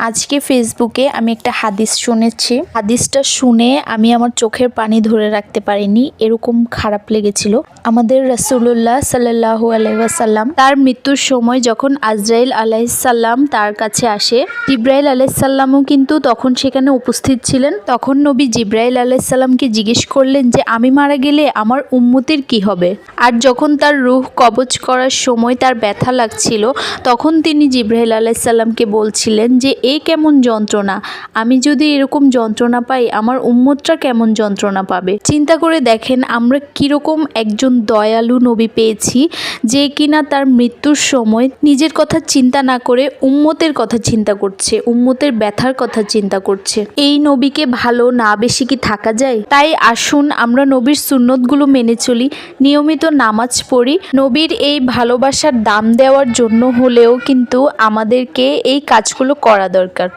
আজকে ফেসবুকে আমি একটা হাদিস শুনেছি। হাদিসটা শুনে আমি আমার চোখের পানি ধরে রাখতে পারিনি, এরকম খারাপ লেগেছিল। আমাদের রাসূলুল্লাহ সাল্লাল্লাহু আলাইহি ওয়াসাল্লাম তার মৃত্যুর সময় যখন আজরাইল আলাইহিস সালাম তার কাছে আসে, জিবরাইল আলাইহিস সালামও কিন্তু তখন সেখানে উপস্থিত ছিলেন। তখন নবী জিবরাইল আলাইহিস সালামকে জিজ্ঞেস করলেন যে আমি মারা গেলে আমার উম্মতের কি হবে। আর যখন তার রূহ কবজ করার সময় তার ব্যথা লাগছিল, তখন তিনি জিবরাইল আলাইহিস সালামকে বলছিলেন যে এই কেমন যন্ত্রণা, আমি যদি এরকম যন্ত্রণা পাই আমার উম্মতরা কেমন যন্ত্রণা পাবে। চিন্তা করে দেখেন আমরা কিরকম একজন দয়ালু নবী পেয়েছি, যে কিনা তার মৃত্যুর সময় নিজের কথা চিন্তা না করে উম্মতের কথা চিন্তা করছে, উম্মতের ব্যথার কথা চিন্তা করছে। এই নবীকে ভালো না বেশি কি থাকা যায়? তাই আসুন আমরা নবীর সুন্নতগুলো মেনে চলি, নিয়মিত নামাজ পড়ি। নবীর এই ভালোবাসার দাম দেওয়ার জন্য হলেও কিন্তু আমাদেরকে এই কাজগুলো করা দরকার।